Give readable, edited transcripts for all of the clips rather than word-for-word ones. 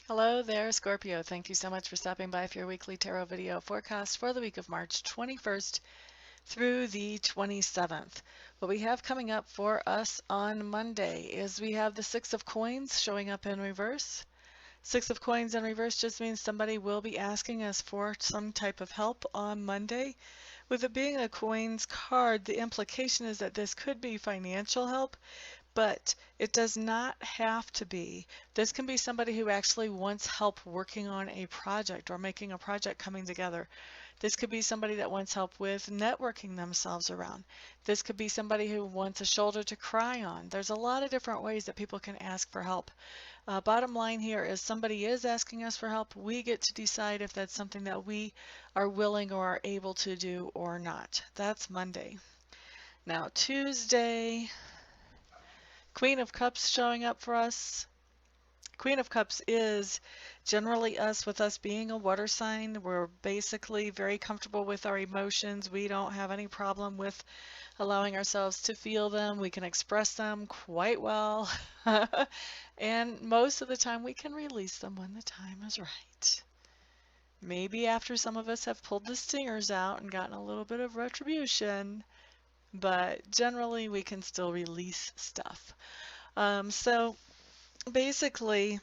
Hello there, Scorpio. Thank you so much for stopping by for your weekly tarot video forecast for the week of March 21st through the 27th. What we have coming up for us on Monday is we have the Six of Coins showing up in reverse. Six of Coins in reverse just means somebody will be asking us for some type of help on Monday. With it being a coins card, the implication is that this could be financial help, but it does not have to be. This can be somebody who actually wants help working on a project or making a project coming together. This could be somebody that wants help with networking themselves around. This could be somebody who wants a shoulder to cry on. There's a lot of different ways that people can ask for help. Bottom line here is somebody is asking us for help. We get to decide if that's something that we are willing or are able to do or not. That's Monday. Now Tuesday, Queen of Cups showing up for us. Queen of Cups is generally us, with us being a water sign. We're basically very comfortable with our emotions. We don't have any problem with allowing ourselves to feel them. We can express them quite well. And most of the time we can release them when the time is right. Maybe after some of us have pulled the stingers out and gotten a little bit of retribution, but generally we can still release stuff. So basically,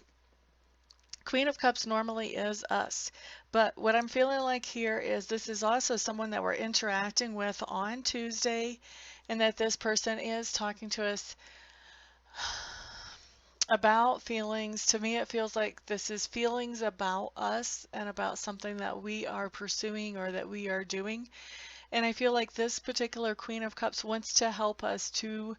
Queen of Cups normally is us, but what I'm feeling like here is this is also someone that we're interacting with on Tuesday, and that this person is talking to us about feelings. To me, it feels like this is feelings about us and about something that we are pursuing or that we are doing. And I feel like this particular Queen of Cups wants to help us to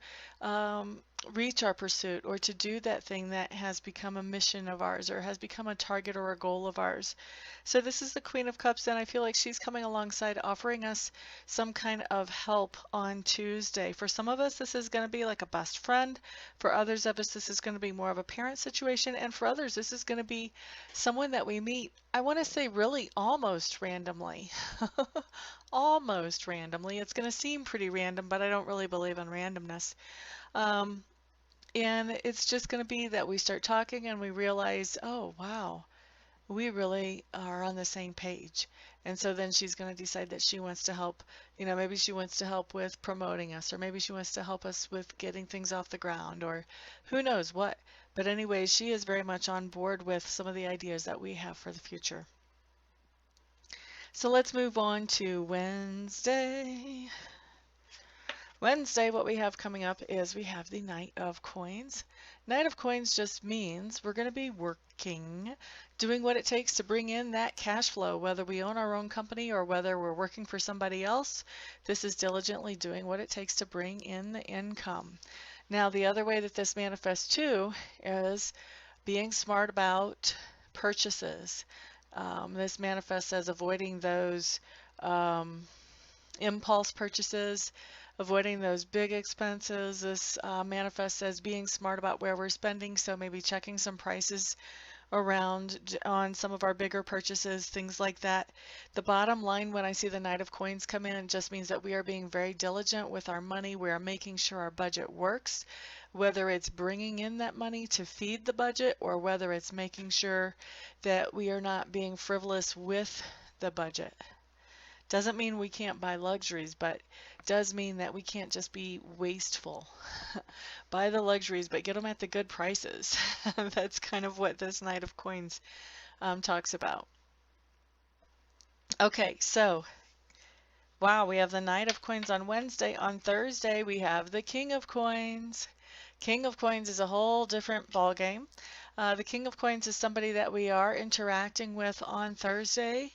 reach our pursuit, or to do that thing that has become a mission of ours or has become a target or a goal of ours. So this is the Queen of Cups, and I feel like she's coming alongside offering us some kind of help on Tuesday. For some of us, this is going to be like a best friend. For others of us, this is going to be more of a parent situation. And for others, this is going to be someone that we meet, I want to say really almost randomly. Almost randomly. It's going to seem pretty random, but I don't really believe in randomness. And it's just going to be that we start talking and we realize, oh, wow, we really are on the same page. And so then she's going to decide that she wants to help. Maybe she wants to help with promoting us, or maybe she wants to help us with getting things off the ground, or who knows what. But anyway, she is very much on board with some of the ideas that we have for the future. So let's move on to Wednesday. Wednesday, what we have coming up is we have the Knight of Coins. Knight of Coins just means we're going to be working, doing what it takes to bring in that cash flow, whether we own our own company or whether we're working for somebody else. This is diligently doing what it takes to bring in the income. Now, the other way that this manifests too is being smart about purchases. This manifests as avoiding those impulse purchases, avoiding those big expenses. This manifests as being smart about where we're spending, so maybe checking some prices around on some of our bigger purchases, things like that. The bottom line when I see the Knight of Coins come in, it just means that we are being very diligent with our money. We are making sure our budget works, whether it's bringing in that money to feed the budget or whether it's making sure that we are not being frivolous with the budget. Doesn't mean we can't buy luxuries, but does mean that we can't just be wasteful. Buy the luxuries, but get them at the good prices. That's kind of what this Knight of Coins talks about. Okay, so wow, we have the Knight of Coins on Wednesday. On Thursday, we have the King of Coins. King of Coins is a whole different ball game. The King of Coins is somebody that we are interacting with on Thursday.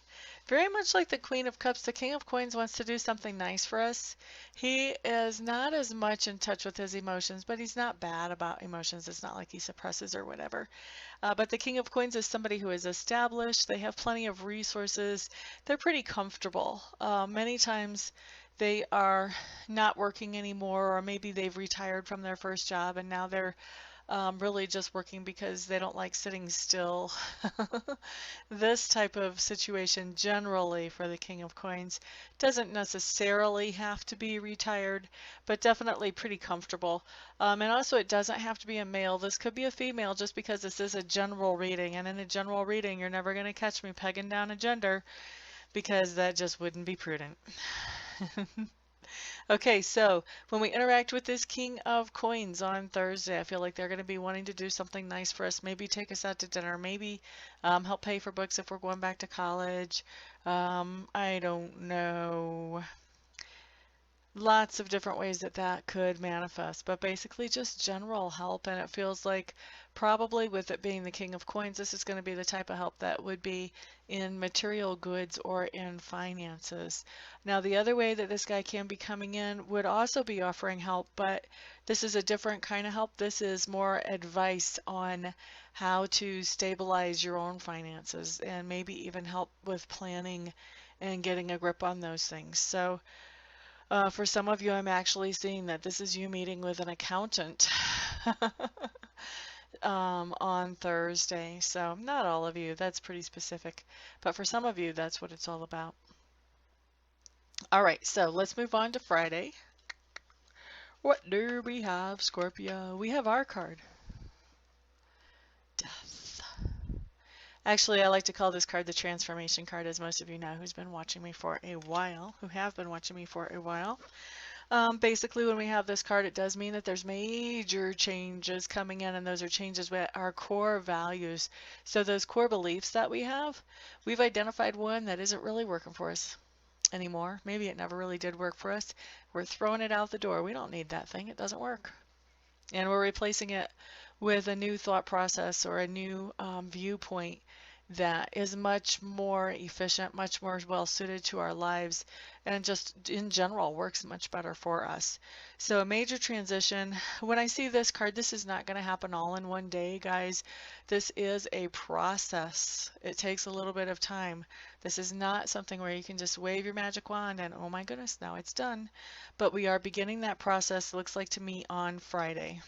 Very much like the Queen of Cups, the King of Coins wants to do something nice for us. He is not as much in touch with his emotions, but he's not bad about emotions. It's not like he suppresses or whatever. But the King of Coins is somebody who is established. They have plenty of resources. They're pretty comfortable. Many times they are not working anymore, or maybe they've retired from their first job and now they're really just working because they don't like sitting still. This type of situation generally for the King of Coins doesn't necessarily have to be retired, but definitely pretty comfortable. And also it doesn't have to be a male. This could be a female just because this is a general reading. And in a general reading, you're never going to catch me pegging down a gender because that just wouldn't be prudent. Okay, so when we interact with this King of Coins on Thursday, I feel like they're going to be wanting to do something nice for us. Maybe take us out to dinner. Maybe help pay for books if we're going back to college. I don't know. Lots of different ways that that could manifest, but basically just general help. And it feels like probably with it being the King of Coins, this is going to be the type of help that would be in material goods or in finances. Now, the other way that this guy can be coming in would also be offering help, but this is a different kind of help. This is more advice on how to stabilize your own finances and maybe even help with planning and getting a grip on those things. So, for some of you, I'm actually seeing that this is you meeting with an accountant on Thursday. So not all of you, that's pretty specific. But for some of you, that's what it's all about. All right, so let's move on to Friday. What do we have, Scorpio? We have our card. Death. Actually, I like to call this card the transformation card, as most of you know who's been watching me for a while, who have been watching me for a while. Basically, when we have this card, it does mean that there's major changes coming in, and those are changes with our core values. So those core beliefs that we have, we've identified one that isn't really working for us anymore. Maybe it never really did work for us. We're throwing it out the door. We don't need that thing. It doesn't work. And we're replacing it with a new thought process or a new viewpoint that is much more efficient, much more well suited to our lives, and just in general works much better for us. So a major transition. When I see this card, this is not going to happen all in one day, guys. This is a process. It takes a little bit of time. This is not something where you can just wave your magic wand and oh my goodness, now it's done. But we are beginning that process, looks like to me, on Friday.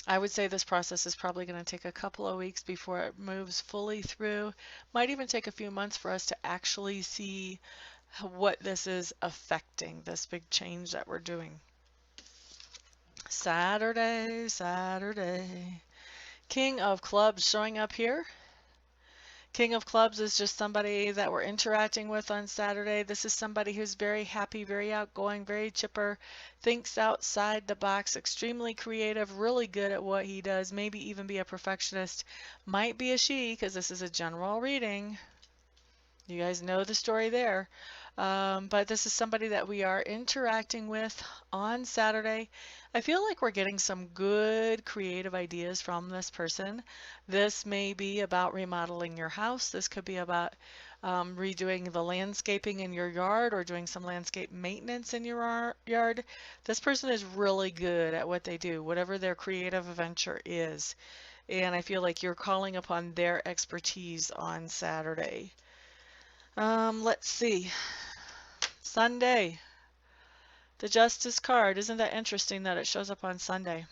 I would say this process is probably going to take a couple of weeks before it moves fully through. Might even take a few months for us to actually see what this is affecting, this big change that we're doing. Saturday, Saturday. King of Clubs showing up here. King of Clubs is just somebody that we're interacting with on Saturday. This is somebody who's very happy, very outgoing, very chipper, thinks outside the box, extremely creative, really good at what he does, maybe even be a perfectionist. Might be a she, because this is a general reading. You guys know the story there. But this is somebody that we are interacting with on Saturday. I feel like we're getting some good creative ideas from this person. This may be about remodeling your house. This could be about redoing the landscaping in your yard or doing some landscape maintenance in your yard. This person is really good at what they do, whatever their creative venture is. And I feel like you're calling upon their expertise on Saturday. Let's see. Sunday. The Justice card. Isn't that interesting that it shows up on Sunday?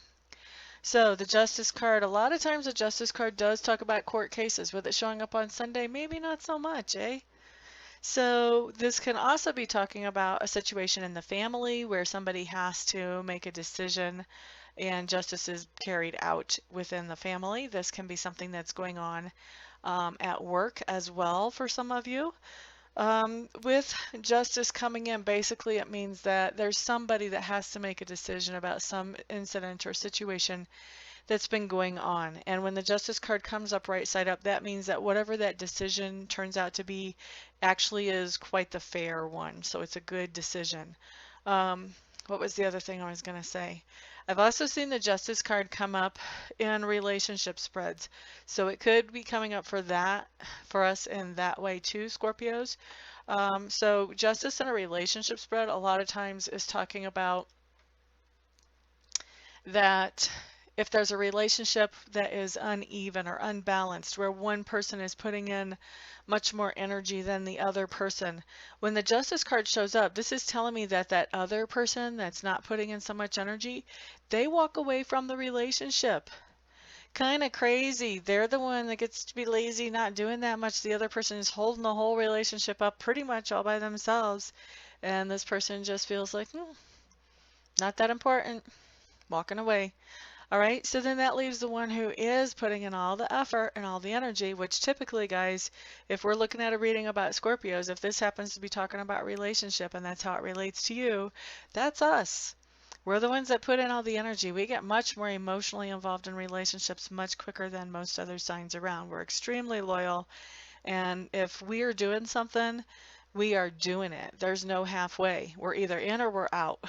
So the Justice card, a lot of times the Justice card does talk about court cases. With it showing up on Sunday, maybe not so much, eh? So this can also be talking about a situation in the family where somebody has to make a decision and justice is carried out within the family. This can be something that's going on at work as well for some of you. With justice coming in, basically it means that there's somebody that has to make a decision about some incident or situation that's been going on. And when the justice card comes up right side up, that means that whatever that decision turns out to be actually is quite the fair one. So it's a good decision. What was the other thing I was going to say? I've also seen the Justice card come up in relationship spreads. So it could be coming up for that, for us in that way too, Scorpios. So Justice in a relationship spread a lot of times is talking about that if there's a relationship that is uneven or unbalanced, where one person is putting in much more energy than the other person, when the Justice card shows up, this is telling me that that other person that's not putting in so much energy, they walk away from the relationship. Kind of crazy. They're the one that gets to be lazy, not doing that much. The other person is holding the whole relationship up pretty much all by themselves. And this person just feels like, not that important, walking away. All right, so then that leaves the one who is putting in all the effort and all the energy, which typically, guys, if we're looking at a reading about Scorpios, if this happens to be talking about relationship and that's how it relates to you, that's us. We're the ones that put in all the energy. We get much more emotionally involved in relationships much quicker than most other signs around. We're extremely loyal, and if we are doing something, we are doing it. There's no halfway. We're either in or we're out.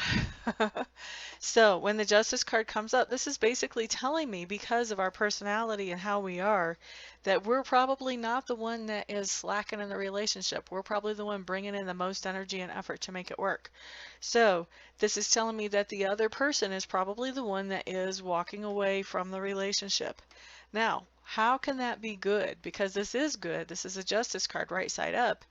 So when the Justice card comes up, this is basically telling me, because of our personality and how we are, that we're probably not the one that is slacking in the relationship. We're probably the one bringing in the most energy and effort to make it work. So this is telling me that the other person is probably the one that is walking away from the relationship. Now, how can that be good? Because this is good. This is a Justice card right side up.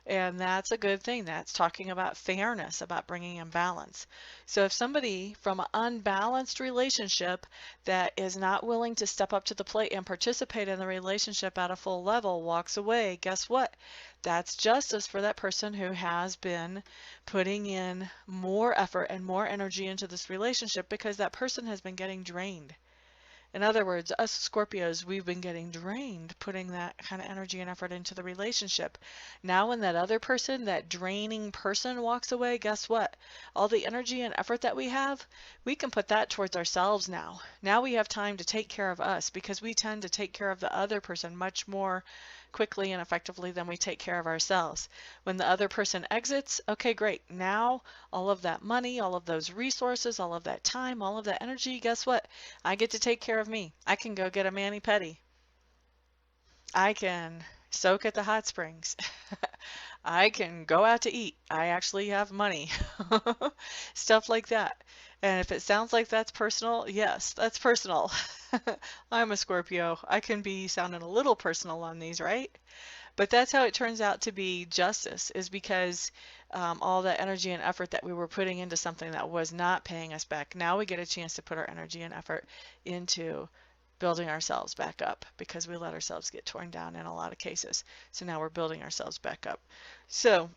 And that's a good thing. That's talking about fairness, about bringing in balance. So if somebody from an unbalanced relationship that is not willing to step up to the plate and participate in the relationship at a full level walks away, guess what? That's justice for that person who has been putting in more effort and more energy into this relationship, because that person has been getting drained. In other words, us Scorpios, we've been getting drained putting that kind of energy and effort into the relationship. Now when that other person, that draining person, walks away, guess what? All the energy and effort that we have, we can put that towards ourselves now. Now we have time to take care of us, because we tend to take care of the other person much more quickly and effectively than we take care of ourselves. When the other person exits, okay, great. Now all of that money, all of those resources, all of that time, all of that energy, guess what? I get to take care of me. I can go get a mani-pedi. I can soak at the hot springs. I can go out to eat. I actually have money. Stuff like that. And if it sounds like that's personal, yes, that's personal. I'm a Scorpio. I can be sounding a little personal on these, right? But that's how it turns out to be justice, is because all that energy and effort that we were putting into something that was not paying us back, now we get a chance to put our energy and effort into building ourselves back up, because we let ourselves get torn down in a lot of cases. So now we're building ourselves back up. So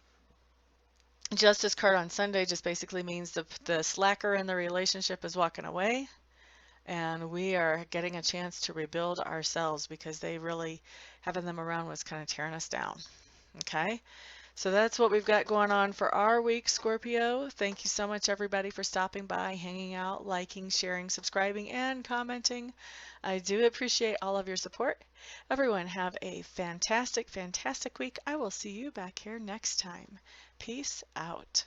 Justice card on Sunday just basically means the slacker in the relationship is walking away, and we are getting a chance to rebuild ourselves, because they really, having them around was kind of tearing us down. Okay, so that's what we've got going on for our week, Scorpio. Thank you so much, everybody, for stopping by, hanging out, liking, sharing, subscribing, and commenting. I do appreciate all of your support. Everyone have a fantastic, fantastic week. I will see you back here next time. Peace out.